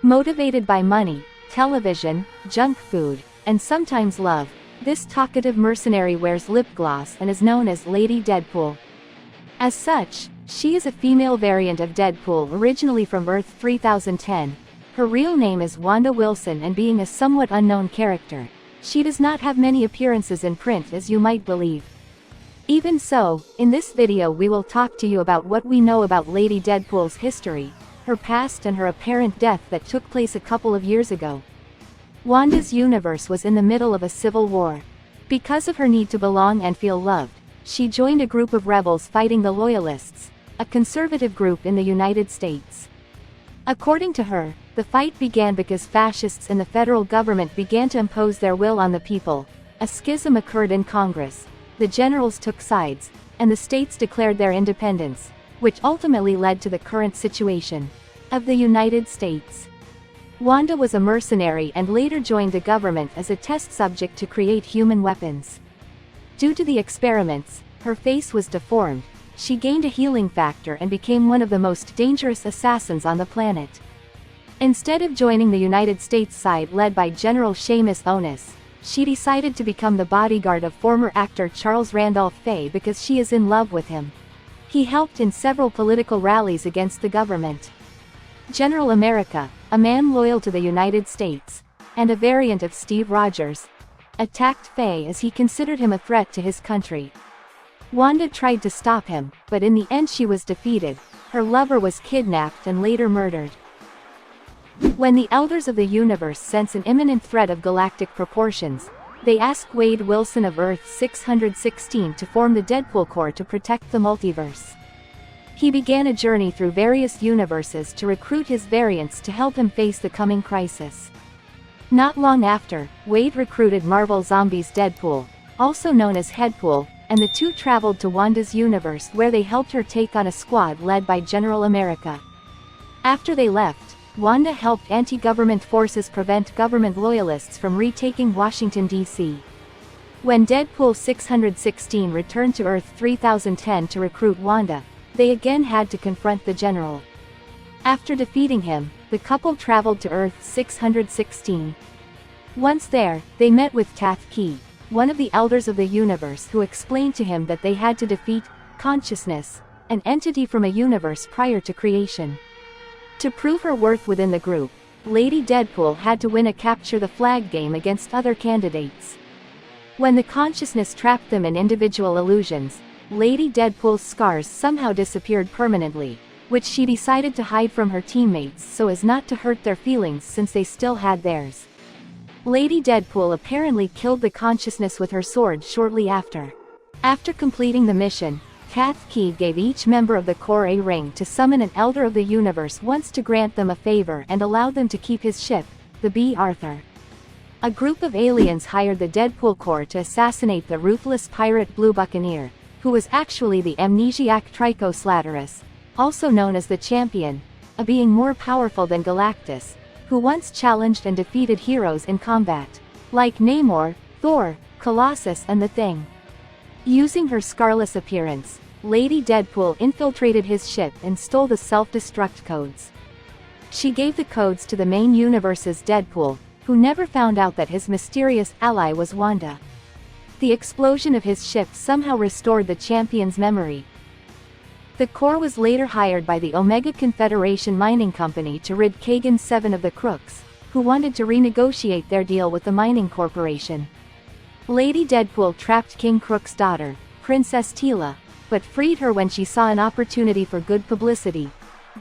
Motivated by money, television, junk food, and sometimes love, this talkative mercenary wears lip gloss and is known as Lady Deadpool. As such, she is a female variant of Deadpool originally from Earth 3010. Her real name is Wanda Wilson, and being a somewhat unknown character, she does not have many appearances in print as you might believe. Even so, in this video we will talk to you about what we know about Lady Deadpool's history, her past and her apparent death that took place a couple of years ago. Wanda's universe was in the middle of a civil war. Because of her need to belong and feel loved, she joined a group of rebels fighting the Loyalists, a conservative group in the United States. According to her, the fight began because fascists in the federal government began to impose their will on the people. A schism occurred in Congress, the generals took sides, and the states declared their independence, which ultimately led to the current situation of the United States. Wanda was a mercenary and later joined the government as a test subject to create human weapons. Due to the experiments, her face was deformed. She gained a healing factor and became one of the most dangerous assassins on the planet. Instead of joining the United States side led by General Seamus Onus, she decided to become the bodyguard of former actor Charles Randolph-Fay because she is in love with him. He helped in several political rallies against the government. General America, a man loyal to the United States, and a variant of Steve Rogers, attacked Fay as he considered him a threat to his country. Wanda tried to stop him, but in the end she was defeated. Her lover was kidnapped and later murdered. When the Elders of the Universe sense an imminent threat of galactic proportions, they ask Wade Wilson of Earth 616 to form the Deadpool Corps to protect the multiverse. He began a journey through various universes to recruit his variants to help him face the coming crisis. Not long after, Wade recruited Marvel Zombies Deadpool, also known as Headpool, and the two traveled to Wanda's universe where they helped her take on a squad led by General America. After they left, Wanda helped anti-government forces prevent government loyalists from retaking Washington, D.C. When Deadpool 616 returned to Earth 3010 to recruit Wanda, they again had to confront the General. After defeating him, the couple traveled to Earth 616. Once there, they met with Tath Key, one of the Elders of the Universe, who explained to him that they had to defeat consciousness, an entity from a universe prior to creation. To prove her worth within the group, Lady Deadpool had to win a capture the flag game against other candidates. When the consciousness trapped them in individual illusions, Lady Deadpool's scars somehow disappeared permanently, which she decided to hide from her teammates so as not to hurt their feelings since they still had theirs. Lady Deadpool apparently killed the consciousness with her sword shortly after. After completing the mission, Tath Key gave each member of the Corps a ring to summon an Elder of the Universe once to grant them a favor and allowed them to keep his ship, the B. Arthur. A group of aliens hired the Deadpool Corps to assassinate the ruthless pirate Blue Buccaneer, who was actually the amnesiac Trichoslatyrus, also known as the Champion, a being more powerful than Galactus, who once challenged and defeated heroes in combat, like Namor, Thor, Colossus and the Thing. Using her scarless appearance, Lady Deadpool infiltrated his ship and stole the self-destruct codes. She gave the codes to the main universe's Deadpool, who never found out that his mysterious ally was Wanda. The explosion of his ship somehow restored the Champion's memory. The Corps was later hired by the Omega Confederation Mining Company to rid Kagan 7 of the crooks, who wanted to renegotiate their deal with the mining corporation. Lady Deadpool trapped King Crook's daughter, Princess Teela, but freed her when she saw an opportunity for good publicity.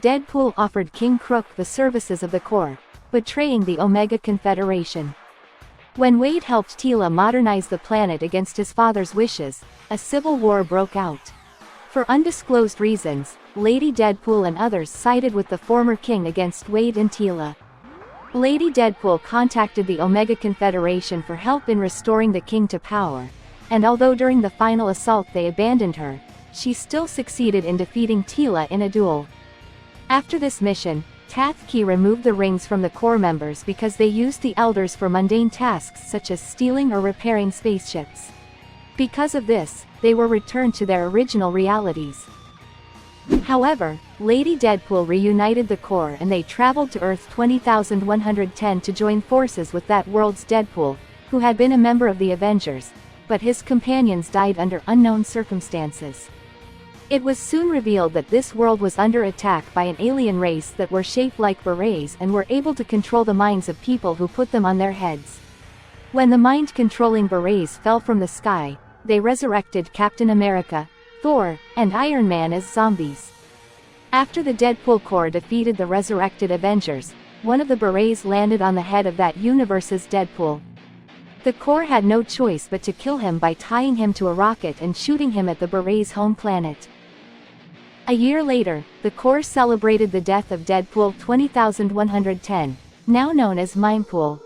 Deadpool offered King Crook the services of the Corps, betraying the Omega Confederation. When Wade helped Teela modernize the planet against his father's wishes, a civil war broke out. For undisclosed reasons, Lady Deadpool and others sided with the former king against Wade and Teela. Lady Deadpool contacted the Omega Confederation for help in restoring the king to power, and although during the final assault they abandoned her, she still succeeded in defeating Teela in a duel. After this mission, Tath Key removed the rings from the Corps members because they used the Elders for mundane tasks such as stealing or repairing spaceships. Because of this, they were returned to their original realities. However, Lady Deadpool reunited the Corps and they traveled to Earth 20,110 to join forces with that world's Deadpool, who had been a member of the Avengers, but his companions died under unknown circumstances. It was soon revealed that this world was under attack by an alien race that were shaped like berets and were able to control the minds of people who put them on their heads. When the mind-controlling berets fell from the sky, they resurrected Captain America, Thor, and Iron Man as zombies. After the Deadpool Corps defeated the resurrected Avengers, one of the berets landed on the head of that universe's Deadpool. The Corps had no choice but to kill him by tying him to a rocket and shooting him at the beret's home planet. A year later, the Corps celebrated the death of Deadpool 20,110, now known as Mimepool.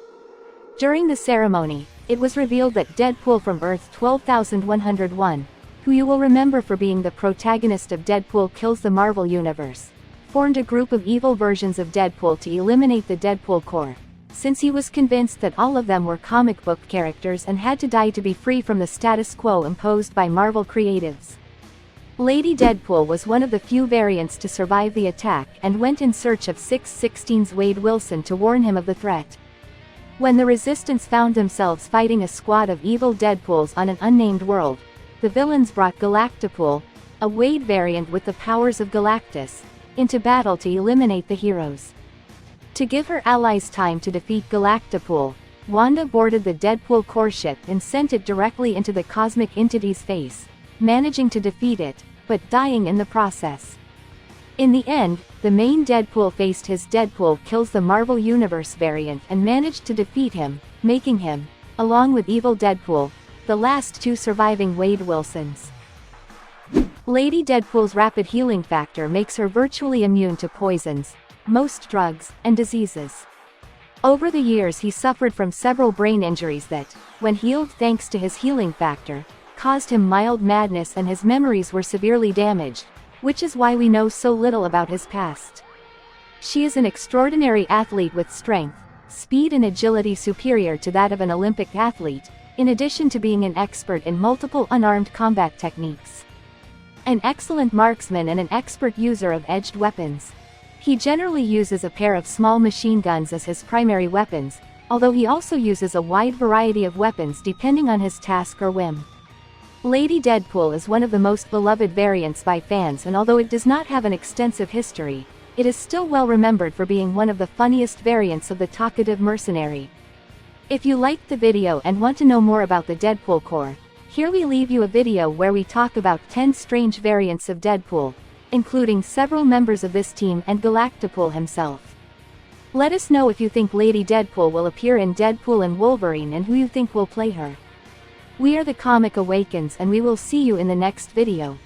During the ceremony, it was revealed that Deadpool from Earth 12,101, who you will remember for being the protagonist of Deadpool Kills the Marvel Universe, formed a group of evil versions of Deadpool to eliminate the Deadpool Corps, since he was convinced that all of them were comic book characters and had to die to be free from the status quo imposed by Marvel creatives. Lady Deadpool was one of the few variants to survive the attack and went in search of 616's Wade Wilson to warn him of the threat. When the Resistance found themselves fighting a squad of evil Deadpools on an unnamed world, the villains brought Galactipool, a Wade variant with the powers of Galactus, into battle to eliminate the heroes. To give her allies time to defeat Galactipool, Wanda boarded the Deadpool Corps ship and sent it directly into the cosmic entity's face, managing to defeat it, but dying in the process. In the end, the main Deadpool faced his Deadpool Kills the Marvel Universe variant and managed to defeat him, making him, along with Evil Deadpool, the last two surviving Wade Wilsons. Lady Deadpool's rapid healing factor makes her virtually immune to poisons, most drugs, and diseases. Over the years he suffered from several brain injuries that, when healed thanks to his healing factor, caused him mild madness and his memories were severely damaged, which is why we know so little about his past. She is an extraordinary athlete with strength, speed and agility superior to that of an Olympic athlete, in addition to being an expert in multiple unarmed combat techniques. An excellent marksman and an expert user of edged weapons. He generally uses a pair of small machine guns as his primary weapons, although he also uses a wide variety of weapons depending on his task or whim. Lady Deadpool is one of the most beloved variants by fans, and although it does not have an extensive history, it is still well remembered for being one of the funniest variants of the talkative mercenary. If you liked the video and want to know more about the Deadpool Corps, here we leave you a video where we talk about 10 strange variants of Deadpool, including several members of this team and Galactipool himself. Let us know if you think Lady Deadpool will appear in Deadpool and Wolverine and who you think will play her. We are the Comic Awakens and we will see you in the next video.